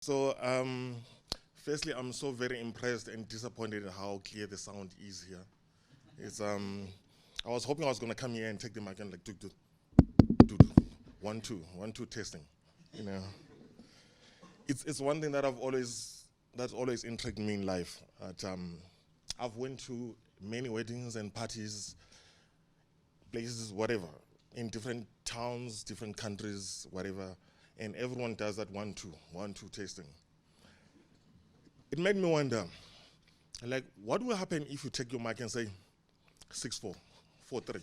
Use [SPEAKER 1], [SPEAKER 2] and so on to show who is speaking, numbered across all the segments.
[SPEAKER 1] So, firstly, I'm so very impressed and disappointed at how clear the sound is here. It's I was hoping I was gonna come here and take the mic and like do 1 2 1 2 testing. You know, it's one thing that that's always intrigued me in life. I've went to many weddings and parties, places, whatever, in different towns, different countries, whatever, and everyone does that 1 2 1 2 testing. It made me wonder, like, what will happen if you take your mic and say 6 4 4 3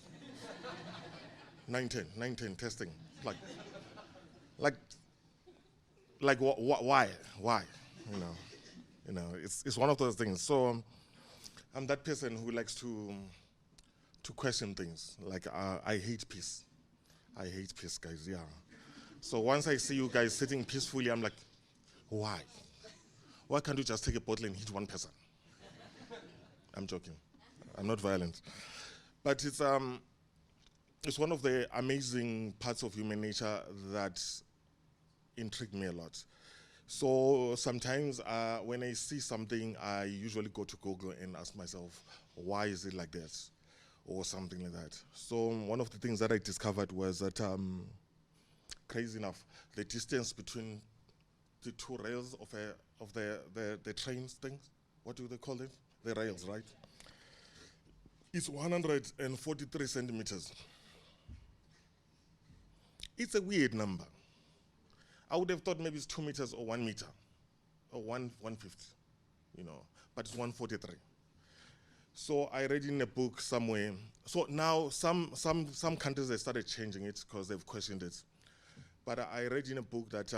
[SPEAKER 1] 9 10 9 10 testing, like, like, why, you know, it's one of those things. So I'm that person who likes to question things. Like I hate peace. I hate peace, guys. Yeah. So once I see you guys sitting peacefully, I'm like, why? Why can't you just take a bottle and hit one person? I'm joking. I'm not violent. But it's one of the amazing parts of human nature that intrigued me a lot. So sometimes when I see something, I usually go to Google and ask myself, why is it like that? Or something like that. So one of the things that I discovered was that, crazy enough, the distance between the two rails of the trains things, what do they call it? The rails, right? It's 143 centimeters. It's a weird number. I would have thought maybe it's 2 meters or 1 meter or 150, but it's 143. So I read in a book somewhere. So now some countries they started changing it because they've questioned it. But I read in a book that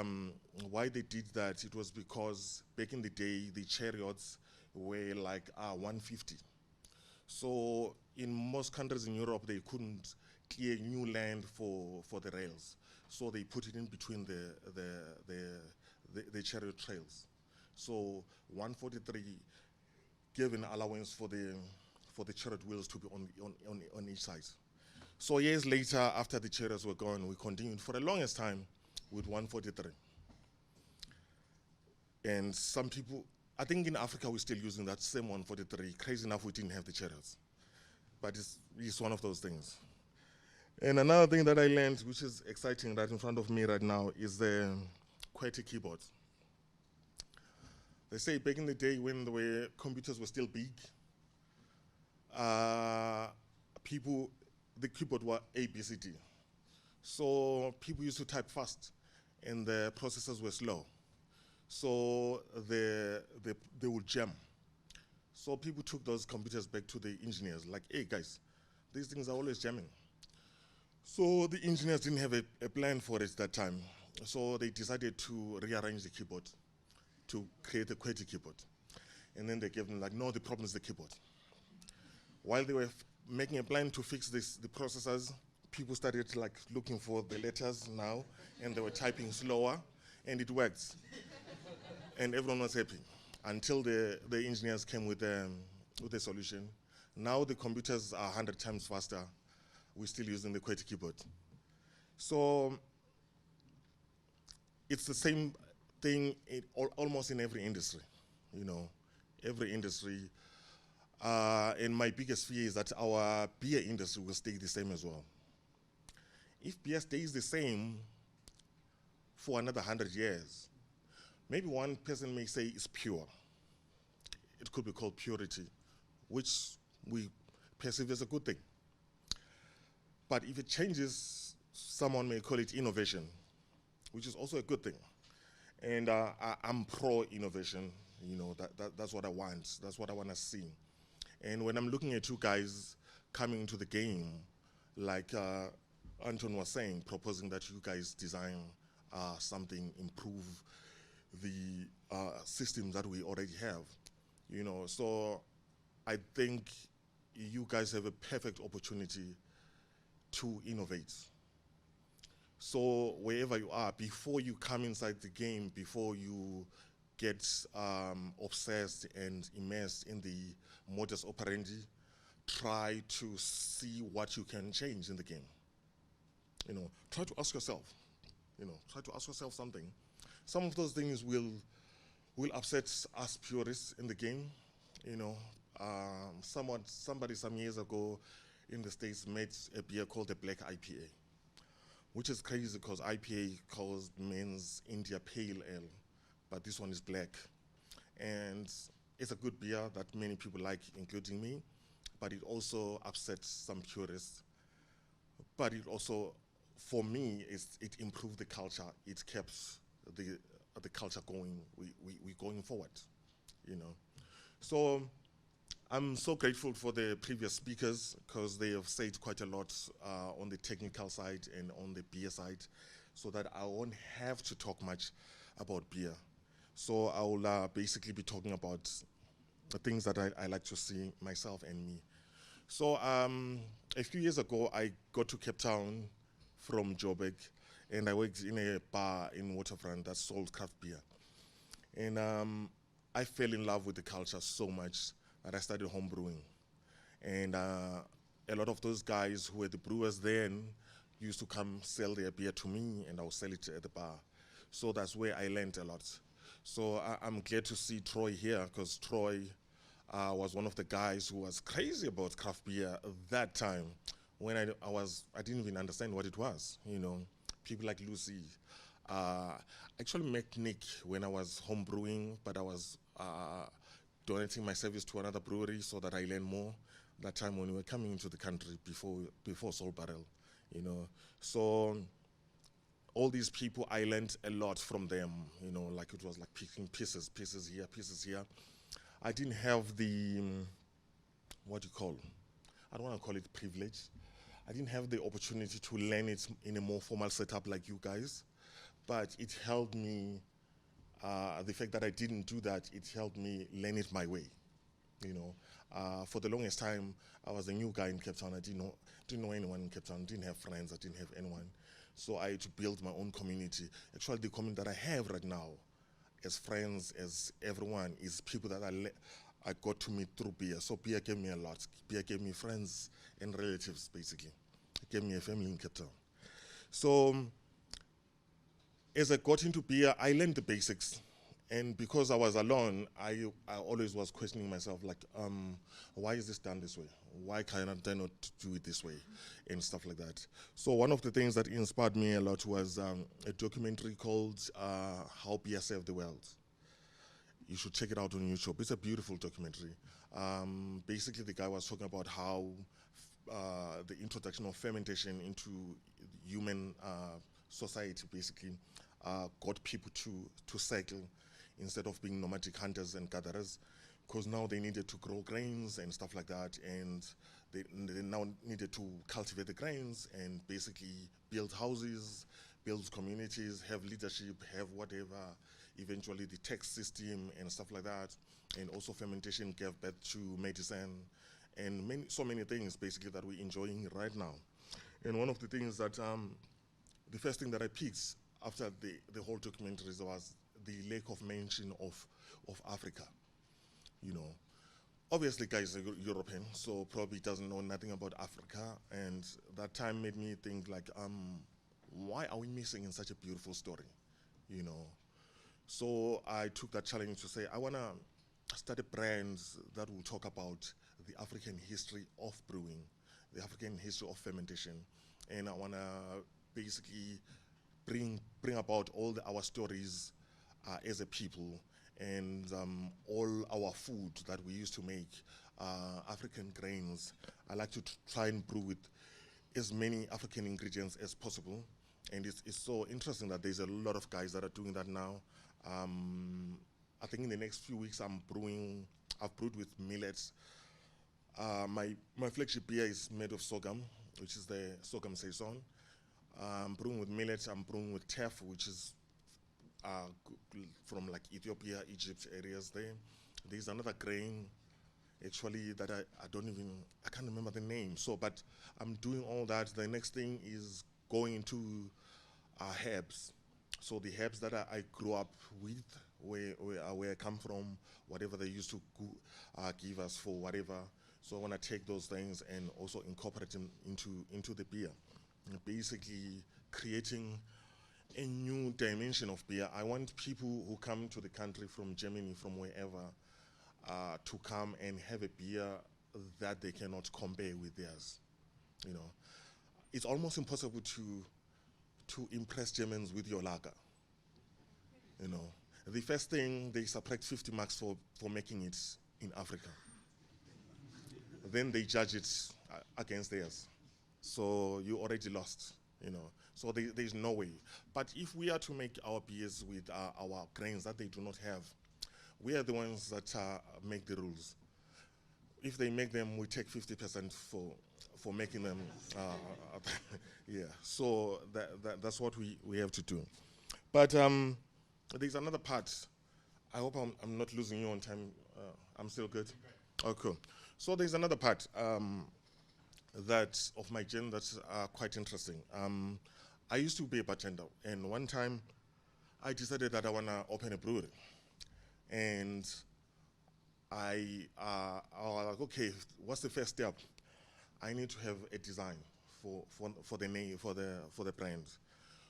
[SPEAKER 1] why they did that, it was because back in the day the chariots were like 150. So in most countries in Europe they couldn't clear new land for the rails. So they put it in between the chariot trails. So 143 gave an allowance for the chariot wheels to be on each side. So years later, after the chariots were gone, we continued for the longest time with 143. And some people, I think in Africa we're still using that same 143. Crazy enough, we didn't have the chariots. But it's one of those things. And another thing that I learned, which is exciting right in front of me right now, is the QWERTY keyboard. They say back in the day when computers were still big, the keyboard were A, B, C, D. So people used to type fast, and the processors were slow. So they would jam. So people took those computers back to the engineers, like, hey guys, these things are always jamming. So the engineers didn't have a plan for it that time. So they decided to rearrange the keyboard to create a QWERTY keyboard. And then they gave them like, no, the problem is the keyboard. While they were making a plan to fix the processors, people started like looking for the letters now, and they were typing slower, and it worked. And everyone was happy until the engineers came with a solution. Now the computers are 100 times faster. We're still using the QWERTY keyboard. So it's the same thing almost in every industry, every industry. And my biggest fear is that our beer industry will stay the same as well. If beer stays the same for another 100 years, maybe one person may say it's pure. It could be called purity, which we perceive as a good thing. But if it changes, someone may call it innovation, which is also a good thing. And I'm pro-innovation. That's what I want. That's what I want to see. And when I'm looking at you guys coming into the game, like Anton was saying, proposing that you guys design something, improve the systems that we already have, so I think you guys have a perfect opportunity to innovate. So wherever you are, before you come inside the game, before you get obsessed and immersed in the modus operandi, try to see what you can change in the game. Try to ask yourself something. some of those things will upset us purists in the game. You know, somebody some years ago in the States made a beer called the Black IPA, which is crazy because IPA means India Pale Ale, but this one is black. And it's a good beer that many people like, including me, but it also upsets some purists. But it also, for me, it improved the culture. It kept the culture going. We going forward, you know. So I'm so grateful for the previous speakers because they have said quite a lot on the technical side and on the beer side, so that I won't have to talk much about beer. So I will basically be talking about the things that I like to see myself and me. So a few years ago, I got to Cape Town from Joburg, and I worked in a bar in Waterfront that sold craft beer. And I fell in love with the culture so much that I started home brewing. And a lot of those guys who were the brewers then used to come sell their beer to me, and I would sell it at the bar. So that's where I learned a lot. So I'm glad to see Troy here, because Troy was one of the guys who was crazy about craft beer at that time when I didn't even understand what it was, you know. People like Lucy. I actually met Nick when I was home brewing, but I was donating my service to another brewery so that I learned more. That time when we were coming into the country before Soul Barrel, you know. So all these people, I learned a lot from them, you know, like it was like picking pieces here, pieces here. I didn't have the, what do you call, I don't want to call it privilege. I didn't have the opportunity to learn it in a more formal setup like you guys, but it helped me, the fact that I didn't do that, it helped me learn it my way, you know. For the longest time, I was a new guy in Cape Town. I didn't know anyone in Cape Town, didn't have friends, I didn't have anyone. So I had to build my own community. Actually, the community that I have right now, as friends, as everyone, is people that I got to meet through beer. So beer gave me a lot. Beer gave me friends and relatives, basically. It gave me a family in Cape Town. So as I got into beer, I learned the basics. And because I was alone, I always was questioning myself, like, why is this done this way? Why can I not do it this way? And stuff like that. So one of the things that inspired me a lot was a documentary called How Beer Saved the World. You should check it out on YouTube. It's a beautiful documentary. Basically, the guy was talking about how the introduction of fermentation into human society basically got people to cycle instead of being nomadic hunters and gatherers, because now they needed to grow grains and stuff like that, and they now needed to cultivate the grains and basically build houses, build communities, have leadership, have whatever, eventually the tax system and stuff like that. And also fermentation gave birth to medicine and so many things basically that we're enjoying right now. And one of the things that, the first thing that I picked after the whole documentary was the lack of mention of Africa, you know. Obviously, guys are European, so probably doesn't know nothing about Africa, and that time made me think like, why are we missing in such a beautiful story, you know? So I took that challenge to say, I wanna start a brand that will talk about the African history of brewing, the African history of fermentation, and I wanna basically bring about all our stories as a people, and all our food that we used to make, African grains. I like to try and brew with as many African ingredients as possible. And it's so interesting that there's a lot of guys that are doing that now. I think in the next few weeks I've brewed with millets. My flagship beer is made of sorghum, which is the sorghum saison. I'm brewing with millets, I'm brewing with teff, which is from like Ethiopia, Egypt areas there. There's another grain actually that I can't remember the name. So, but I'm doing all that. The next thing is going into herbs. So the herbs that I grew up with, where I come from, whatever they used to give us for whatever. So I want to take those things and also incorporate them into the beer. Basically creating a new dimension of beer. I want people who come to the country from Germany, from wherever, to come and have a beer that they cannot compare with theirs. You know, it's almost impossible to impress Germans with your lager. You know, the first thing they subtract 50 marks for making it in Africa. Then they judge it against theirs. So you already lost, you know. So there's no way. But if we are to make our beers with our grains that they do not have, we are the ones that make the rules. If they make them, we take 50% for making them. Yeah, so that's what we have to do. But there's another part. I hope I'm not losing you on time. I'm still good. Oh, cool. So there's another part that of my journey that's quite interesting. I used to be a bartender, and one time I decided that I wanna open a brewery, and I was like, okay, what's the first step? I need to have a design for the name for the brand.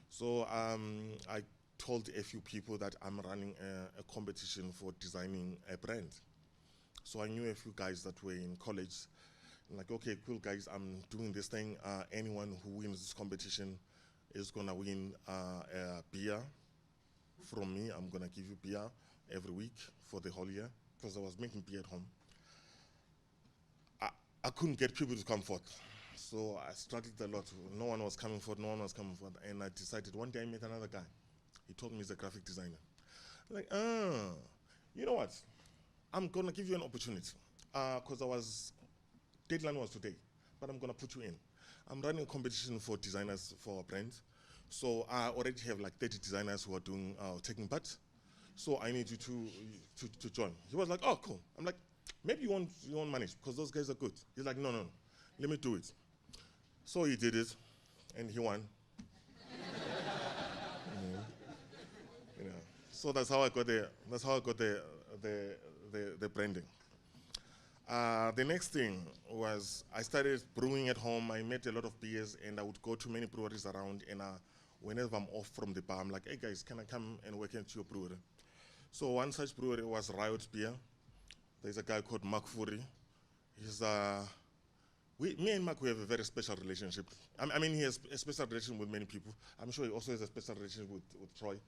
[SPEAKER 1] So I told a few people that I'm running a competition for designing a brand. So I knew a few guys that were in college. I'm like, okay, cool guys, I'm doing this thing. Anyone who wins this competition is gonna win a beer from me. I'm gonna give you beer every week for the whole year, because I was making beer at home. I couldn't get people to come forth. So I struggled a lot. No one was coming forth, no one was coming forth. And I decided, one day I met another guy. He told me he's a graphic designer. I'm like, you know what? I'm gonna give you an opportunity. Because deadline was today, but I'm gonna put you in. I'm running a competition for designers for our brand. So I already have like 30 designers who are doing taking part. So I need you to join. He was like, oh, cool. I'm like, maybe you won't manage because those guys are good. He's like, no, let me do it. So he did it, and he won. You know. So that's how I got the branding. The next thing was I started brewing at home. I made a lot of beers, and I would go to many breweries around. And whenever I'm off from the bar, I'm like, hey guys, can I come and work at your brewery? So one such brewery was Riot Beer. There's a guy called Mark Fury. He's me and Mark, we have a very special relationship. I mean, he has a special relationship with many people. I'm sure he also has a special relationship with Troy.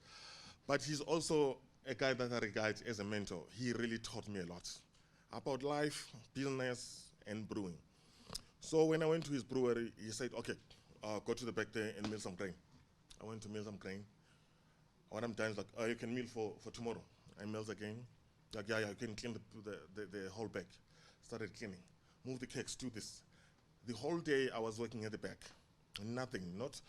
[SPEAKER 1] But he's also a guy that I regard as a mentor. He really taught me a lot about life, business, and brewing. So when I went to his brewery, he said, okay, go to the back there and mill some grain. I went to mill some grain. What I'm done is like, oh, you can mill for tomorrow. I milled again. Like, yeah, you can clean the whole bag. Started cleaning. Move the kegs, do this. The whole day I was working at the back. Nothing, not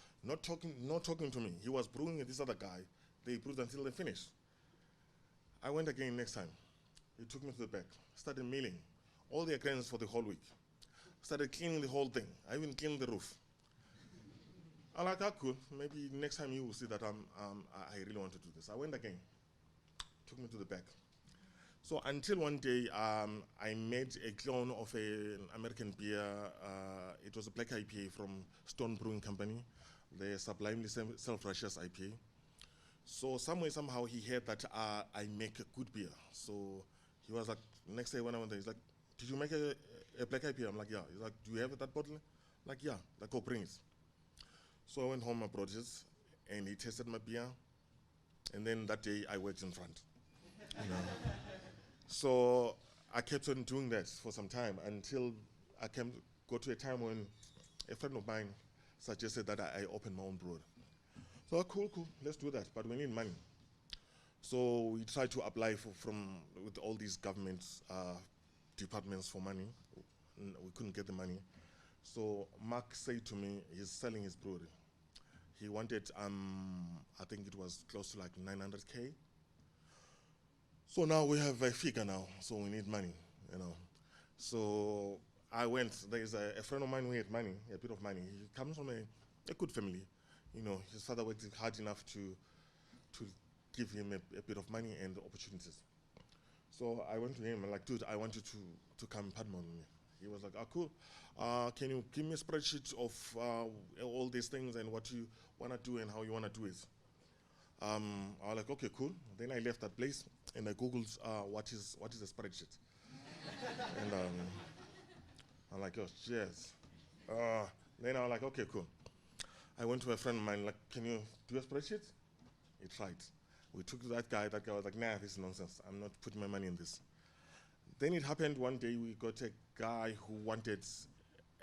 [SPEAKER 1] talking to me. He was brewing with this other guy. They brewed until they finished. I went again next time. He took me to the back, started milling all the grains for the whole week. Started cleaning the whole thing. I even cleaned the roof. I'm like, cool. Maybe next time you will see that I really want to do this. I went again. Took me to the back. So until one day, I made a clone of an American beer. It was a black IPA from Stone Brewing Company, the sublimely self-righteous IPA. So somehow he heard that I make a good beer. So he was like, next day when I went there, he's like, did you make a black IPA? I'm like, yeah. He's like, do you have that bottle? I'm like, yeah. Like, go bring it. So I went home, I brought it, and he tasted my beer. And then that day I worked in front. You know? So I kept on doing that for some time until I got to a time when a friend of mine suggested that I open my own brewery. So cool, let's do that, but we need money. So we tried to apply with all these government departments for money. We couldn't get the money. So Mark said to me, he's selling his brewery. He wanted, I think it was close to like 900K. So now we have a figure now, so we need money, you know. So I went, there's a friend of mine who had money, a bit of money. He comes from a good family. You know, his father worked hard enough to give him a bit of money and opportunities. So I went to him and like, dude, I want you to come partner with me. He was like, cool. Can you give me a spreadsheet of all these things and what you want to do and how you want to do it? I was like, okay, cool. Then I left that place and I googled what is a spreadsheet, and I'm like, oh, yes. Uh, then I was like, okay, cool. I went to a friend of mine, like, can you do a spreadsheet? He tried. We took to that guy. That guy was like, nah, this is nonsense. I'm not putting my money in this. Then it happened one day. We got a guy who wanted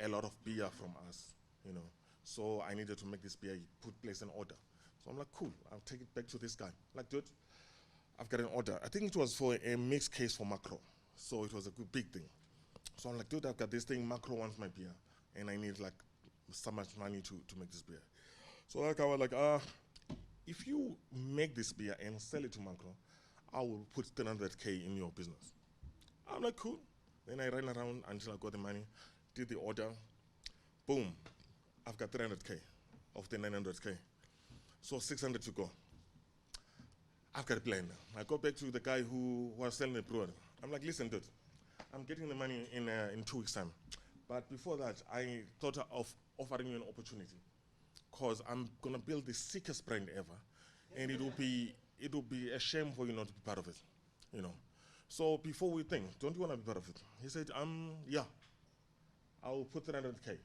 [SPEAKER 1] a lot of beer from us, you know. So I needed to make this beer. He place an order. So I'm like, cool. I'll take it back to this guy. Like, dude, I've got an order. I think it was for a mixed case for Macro. So it was a good big thing. So I'm like, dude, I've got this thing. Macro wants my beer, and I need like so much money to make this beer. So like I was like, if you make this beer and sell it to Macro, I will put 300K in your business. I'm like, cool. Then I ran around until I got the money, did the order. Boom, I've got 300K of the 900K. So 600 to go. I've got a plan now. I go back to the guy who was selling the brewery. I'm like, listen, dude, I'm getting the money in 2 weeks' time. But before that, I thought of offering you an opportunity, because I'm gonna build the sickest brand ever, and it will be a shame for you not to be part of it, you know. So before we think, don't you want to be part of it? He said, yeah, I'll put 300K.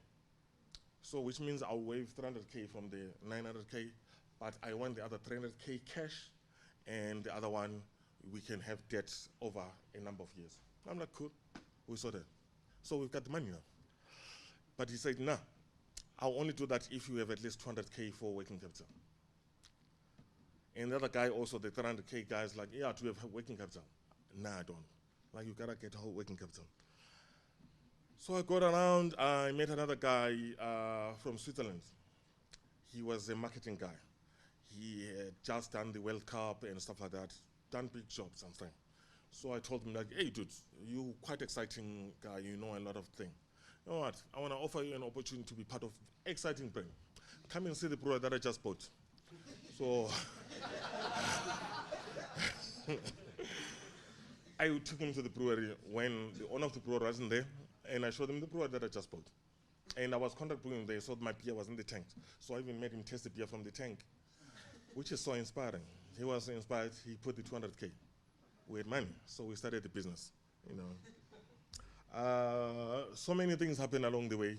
[SPEAKER 1] So which means I'll waive 300K from the 900K, but I want the other 300K cash, and the other one we can have debt over a number of years. I'm like, cool, we saw that. So we've got the money now. But he said, nah, I'll only do that if you have at least 200K for working capital. And the other guy also, the 300K guy, is like, yeah, do you have working capital? Nah, I don't. Like, you gotta get whole working capital. So I got around, I met another guy from Switzerland. He was a marketing guy. He had just done the World Cup and stuff like that, done big jobs and stuff. So I told him, like, hey, dude, you quite exciting guy, you know a lot of things. You know what, I wanna offer you an opportunity to be part of exciting brand. Come and see the brewer that I just bought. So I took him to the brewery when the owner of the brewery wasn't there, and I showed him the brewer that I just bought. And I was contact brewing there, so my beer was in the tank. So I even made him taste the beer from the tank, which is so inspiring. He was inspired, he put the 200K. We had money, so we started the business, you know. So many things happened along the way.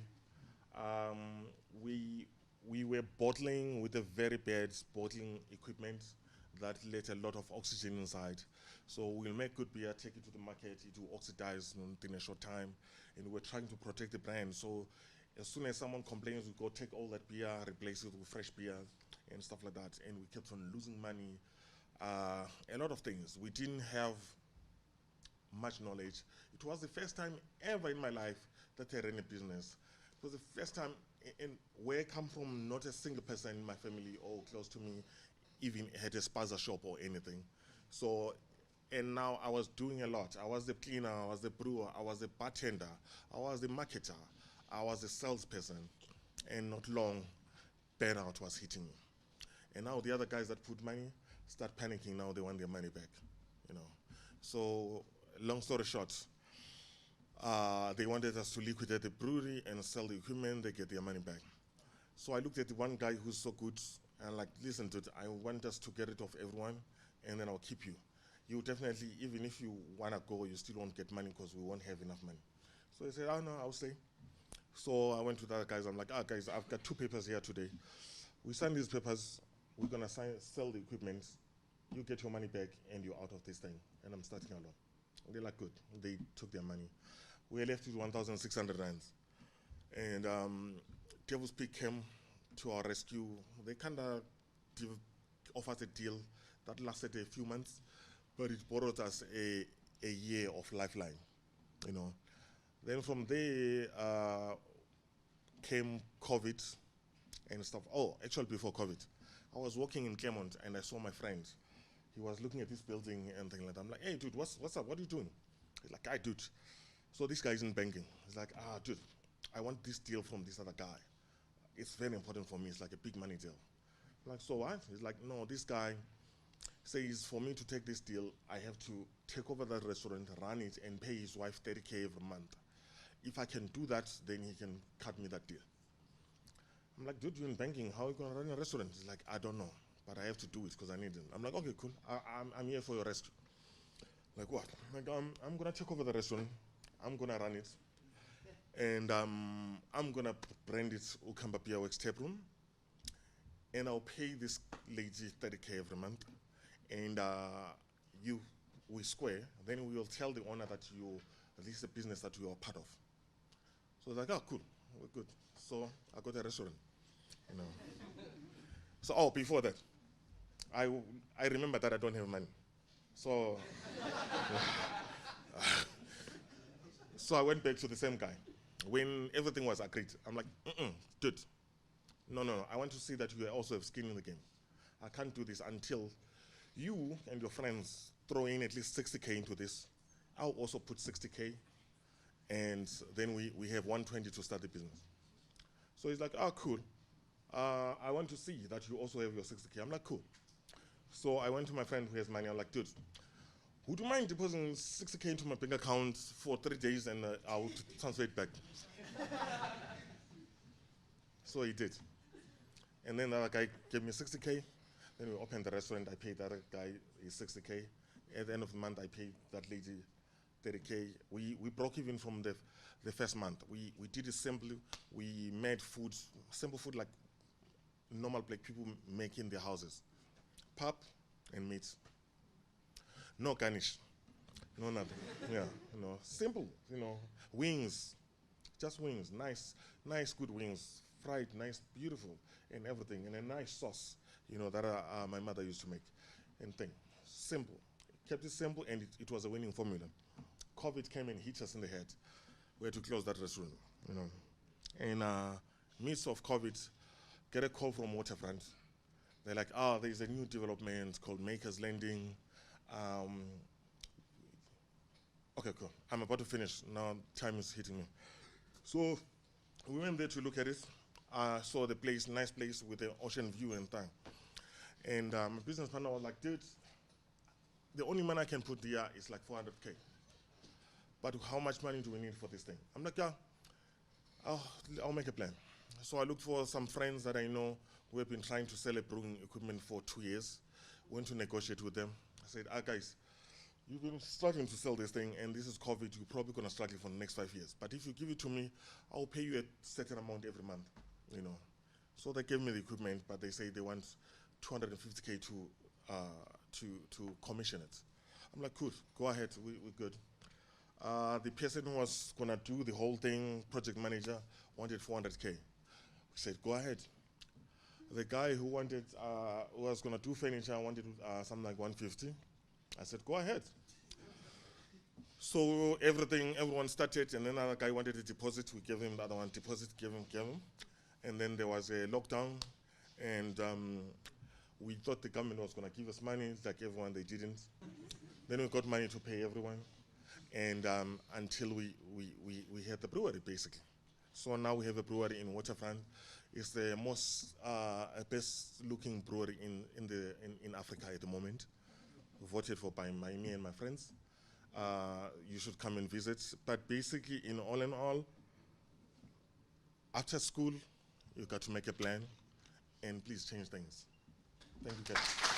[SPEAKER 1] Um, we were bottling with a very bad bottling equipment that let a lot of oxygen inside. So we'll make good beer, take it to the market, it will oxidize in a short time, and we're trying to protect the brand. So as soon as someone complains, we go take all that beer, replace it with fresh beer and stuff like that, and we kept on losing money. A lot of things. We didn't have much knowledge. It was the first time ever in my life that I ran a business. It was the first time, and where I come from, not a single person in my family or close to me even had a spaza shop or anything. So, and now I was doing a lot. I was the cleaner, I was the brewer, I was the bartender, I was the marketer, I was the salesperson, and not long, burnout was hitting me. And now the other guys that put money start panicking. Now they want their money back, you know. So, long story short, they wanted us to liquidate the brewery and sell the equipment. They get their money back. So I looked at the one guy who's so good and like, listen, dude, I want us to get rid of everyone, and then I'll keep you. You definitely, even if you wanna go, you still won't get money because we won't have enough money. So he said, oh no, I'll stay. So I went to the other guys. I'm like, guys, I've got 2 papers here today. We sign these papers. We're gonna sell the equipment. You get your money back, and you're out of this thing. And I'm starting alone. They're like, good. They took their money. We are left with 1,600 rands. And Devil's Peak came to our rescue. They kind of offered a deal that lasted a few months, but it borrowed us a year of lifeline, you know. Then from there came COVID and stuff. Oh, actually before COVID, I was walking in Claremont and I saw my friend. He was looking at this building and things like that. I'm like, hey dude, what's up? What are you doing? He's like, I dude. So this guy is in banking. He's like, dude, I want this deal from this other guy. It's very important for me. It's like a big money deal. I'm like, so what? He's like, no, this guy says for me to take this deal, I have to take over that restaurant, run it, and pay his wife 30K every month. If I can do that, then he can cut me that deal. I'm like, dude, you're in banking. How are you going to run a restaurant? He's like, I don't know. but I have to do it because I need it. I'm like, okay, cool. I'm here for your rescue. Like what? Like I'm gonna take over the restaurant. I'm gonna run it, and I'm gonna brand it Ukhamba Beerworx Tap Room, and I'll pay this lady 30K every month, and we square. Then we will tell the owner that this is a business that you are part of. So it's like, oh, cool, we're good. So I got a restaurant, you know. So before that, I remember that I don't have money, so. So I went back to the same guy. When everything was agreed, I'm like, dude, no, I want to see that you also have skin in the game. I can't do this until you and your friends throw in at least 60K into this. I'll also put 60K, and then we have 120 to start the business. So he's like, oh, cool. I want to see that you also have your 60K. I'm like, cool. So I went to my friend who has money. I'm like, dude, would you mind depositing 60K into my bank account for 3 days and I'll transfer it back? So he did. And then the other guy gave me 60K. Then we opened the restaurant. I paid that guy his 60K. At the end of the month, I paid that lady 30K. We broke even from the first month. We did it simply. We made food, simple food like normal black people make in their houses. Pap and meat. No garnish, no nothing. Yeah, simple. Wings, just wings. Nice, good wings, fried, nice, beautiful, and everything, and a nice sauce. That my mother used to make, and thing. Simple. Kept it simple, and it was a winning formula. COVID came and hit us in the head. We had to close that restaurant. And midst of COVID, get a call from Waterfront. They're like, there's a new development called Makers Landing. Okay, cool. I'm about to finish. Now time is hitting me. So we went there to look at it. Saw the place, nice place with an ocean view and thing. And my business partner was like, dude, the only money I can put there is like 400K. But how much money do we need for this thing? I'm like, yeah, I'll make a plan. So I looked for some friends that I know who have been trying to sell a brewing equipment for 2 years. Went to negotiate with them. I said, guys, you've been struggling to sell this thing, and this is COVID. You're probably going to struggle for the next 5 years. But if you give it to me, I'll pay you a certain amount every month. So they gave me the equipment, but they say they want 250K to commission it. I'm like, cool, go ahead, we're good. The person who was going to do the whole thing, project manager, wanted 400K. We said, go ahead. The guy who was going to do furniture wanted something like 150. I said, go ahead. So everyone started, and then another guy wanted a deposit. We gave him the other one deposit, gave him. And then there was a lockdown, and we thought the government was going to give us money, like everyone, they didn't. Then we got money to pay everyone, and until we had the brewery, basically. So now we have a brewery in Waterfront. It's the most best-looking brewery in Africa at the moment. Voted for by me and my friends. You should come and visit. But basically, in all, after school, you got to make a plan, and please change things. Thank you, guys.